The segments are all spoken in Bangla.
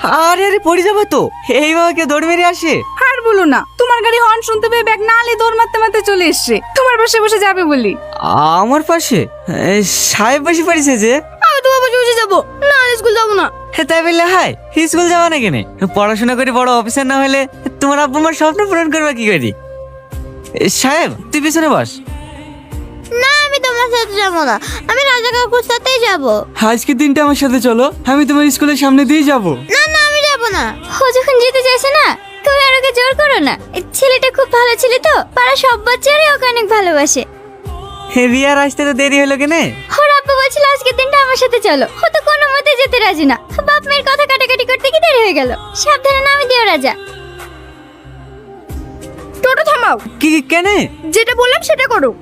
আরে আরে পড়ে যাবো তো, এইভাবে কেউ দৌড় মেরে আসে? আর বলো না, তোমার গাড়ি হর্ন শুনতে পেয়ে ব্যাগ না আলে দৌড় মারতে মারতে চলে এসছে তোমার পাশে বসে যাবে বলি। আমার পাশে? সাহেব বসে পড়েছে যে। আমি তোমার পাশে বসে যাবো না, স্কুল যাবো না। তাই বললে হাই, স্কুল যাওয়া না কেনে? পড়াশোনা করে বড় অফিসার না হলে তোমার আব্বু আমার স্বপ্ন পূরণ করবে কি করি? সাহেব তুই পিছনে বস। না, আমি তোমার সাথে যাবো না, আমি রাজা কাকুর সাথেই যাবো। আজকের দিনটা আমার সাথে চলো, আমি তোমার স্কুলের সামনে দিয়ে যাবো। না না, আমি যাবো না। ও যখন যেতে চাইছে না, তুমি আর ওকে জোর করো না। এই ছেলেটা খুব ভালো ছেলে তো, পাড়া সব বাচ্চারাই ওকে অনেক ভালোবাসে। রিয়ার আসতে তো দেরি হলো কেনে? ওর আব্বু বলছিল আজকের দিনটা আমার সাথে চলো, ও তো কোনো মতে যেতে রাজি না। বাপ মেয়ের কথা কাটাকাটি করতে কি দেরি হয়ে গেল। সাবধানে নামে দিও রাজা। টোটো থামাও। কি কেনে? যেটা বললাম সেটা করো।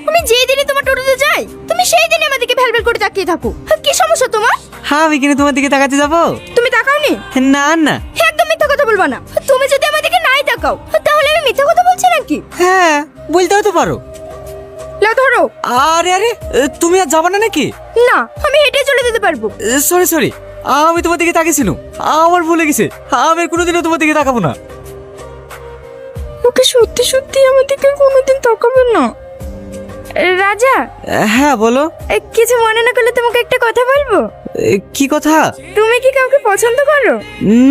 আমি যেই দিনই তোমার টোটোতে যাই তুমি সেই দিনই আমাদেরকে ভ্যালভ্যাল করে তাকিয়ে থাকো। কি সমস্যা তোমার? হ্যাঁ আমি কিনে তোমার দিকে তাকাতে যাবো? তুমি তাকাওনি? না না। একদম মিথ্যা কথা বলবা না। তুমি যদি আমাদেরকে নাই তাকাও তাহলে আমি মিথ্যা কথা বলছি নাকি? হ্যাঁ বলতেও তো পারো। লা ধরো। আরে আরে তুমি আর যাবা না নাকি? না, আমি হেঁটে চলে যেতে পারবো। সরি সরি, আমি তোমার দিকে তাকিয়েছিল, আমার ভুলে গেছে। আমি আর কোনোদিনও তোমার দিকে তাকাবো না। ওকে সত্যি সত্যি আমাদেরকে কোনোদিন তাকাবে না। রাজা। হ্যাঁ বলো। কিছু মনে না করলে তোমাকে একটা কথা বলবো। কি কথা? তুমি কি কাউকে পছন্দ করো?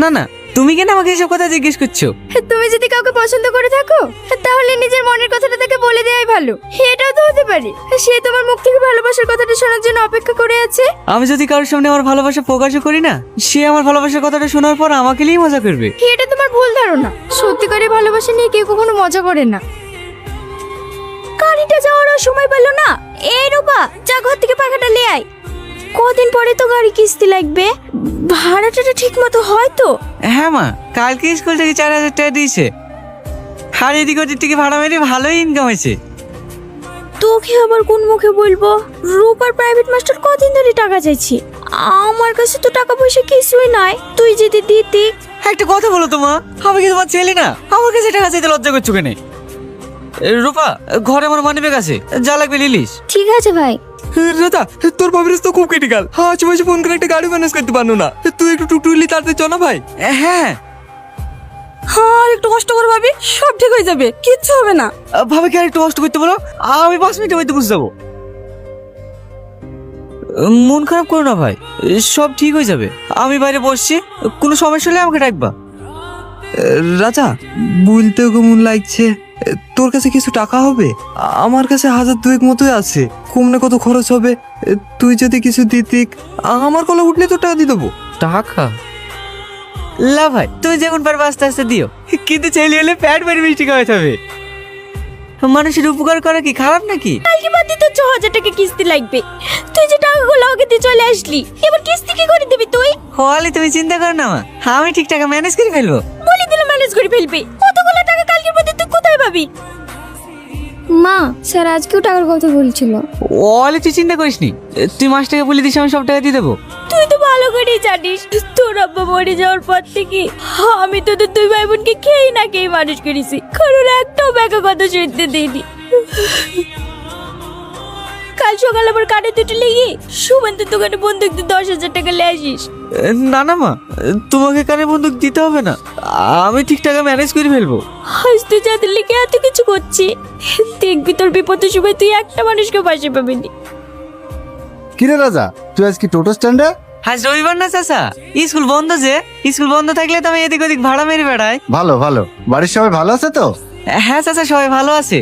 না না, তুমি কেন আমাকে এসব কথা জিজ্ঞেস করছো? তুমি যদি কাউকে পছন্দ করে থাকো তাহলে নিজের মনের কথাটা তাকে বলে দেওয়াই ভালো। এটাও তো হতে পারে সে তোমার মুখ থেকে ভালোবাসার কথাটা শোনার জন্য অপেক্ষা করে আছে। আমি যদি কারোর সামনে আমার ভালোবাসা প্রকাশও করি না, সে আমার ভালোবাসার কথাটা শোনার পর আমাকে নিয়েই মজা করবে। এটা তোমার ভুল ধারণা। সত্যিকারের ভালোবাসা নিয়ে কেউ কখনো মজা করে না। গাড়িটা যাওয়ার আর সময় পেল না। এই রূপা, যা ঘর থেকে পাখাটা নিয়ে আয়। কদিন পরে তো গাড়ি কিস্তি লাগবে, ভাড়াটা ঠিক মতো হয় তো? হ্যাঁ মা, কালকে স্কুল থেকে 4,000 টাকা দিয়েছে। আর এদিক ওদিক থেকে ভাড়া মেরে ভালোই ইনকাম হয়েছে। তোকে আবার কোন মুখে বলবো? রূপার প্রাইভেট মাস্টার কদিন ধরে টাকা চাইছি। আমার কাছে তো টাকা পয়সা কিছুই নাই, তুই যদি দিতি। একটা কথা বলো তো মা, আমি কি তোমার ছেলে না? আমার কাছে টাকা চাইতে লজ্জা করছো কেন? রূপা, ঘরে আমার মানি ব্যাগ আছে, যা লাগবে লিলিস। ঠিক আছে ভাই। রাজা, তোর বাবার তো খুব ক্রিটিক্যাল। আজ বসে ফোন করে একটা গাড়ি ম্যানেজ করতে পারলো না। তুই একটু টুকটুকলি তাড়াতাড়ি চ না ভাই। হ্যাঁ আর একটু কষ্ট করে ভাবি, সব ঠিক হয়ে যাবে, কিচ্ছু হবে না। ভাবে কি আর একটু কষ্ট করতে বলো, আমি 5 মিনিটের মধ্যে বুঝতে যাবো। মন খারাপ করো না ভাই, সব ঠিক হয়ে যাবে। আমি বাইরে বসছি, কোনো সমস্যা হলে আমাকে ডাকবা। রাজা, বলতেও কেমন লাগছে। তোর কাছে কিছু টাকা হবে? আমার কাছে 1,000-2 মতোই আছে। কমনে কত খরচ হবে? তুই যদি কিছু দিতি, আমার কলা উঠলে তো টাকা দিয়ে দেবো। টাকা? লা ভাই, তুমি যেমন পারবে আস্তে আস্তে দিও, কিন্তু ছেলে হলে প্যাট মেরে মিষ্টি খাওয়াতে হবে। মানুষের উপকার করা কি খারাপ নাকি? কালকে বাদে তো 6,000 টাকা কিস্তি লাগবে। তুই যে টাকাগুলো ওকে দিয়ে চলে আসলি, এবার কিস্তি কি করে দিবি তুই? হলে তুমি চিন্তা করো না মা, আমি ঠিক টাকা ম্যানেজ করে ফেলবো। বলি দিলে ম্যানেজ করে ফেলবি, কতগুলো টাকা কালকের বাদে তুই কোথায় পাবি? মা, স্যার আজকেও টাকার কথা বলছিল। হলে তুই চিন্তা করিস নি, তুই মাসটাকে বলে দিস, আমি সব টাকা দিয়ে দেবো। তুই তো ভালো করেই জানিস তোর আব্বা মরে যাওয়ার পর থেকে আমি তোদের 2 ভাই বোনকে খেয়েই না খেয়ে মানুষ করেছি, কারণ একটাও ব্যাকা কথা শুনতে দিইনি। কাল সকালে আবার কানে দুটো লেগে সুমন্তের দোকানে বন্দুক দিয়ে 10,000 টাকা নিয়ে আসিস। না না মা, তোমাকে কানে বন্দুক দিতে হবে না, আমি ঠিক টাকা ম্যানেজ করে ফেলবো। আজ তুই যাদের লেগে এত কিছু করছি, দেখবি তোর বিপদের সময় তুই একটা মানুষকে পাশে পাবি না। কিরে রাজা, তুই আজকে টোটো স্ট্যান্ডে? আজ রবিবার না চাচা, স্কুল বন্ধ যে। স্কুল বন্ধ থাকলে তো আমি এদিক ওদিক ভাড়া মেরে বেড়াই। ভালো ভালো, বাড়ির সবাই ভালো আছে তো? হ্যাঁ চাচা, সবাই ভালো আছে।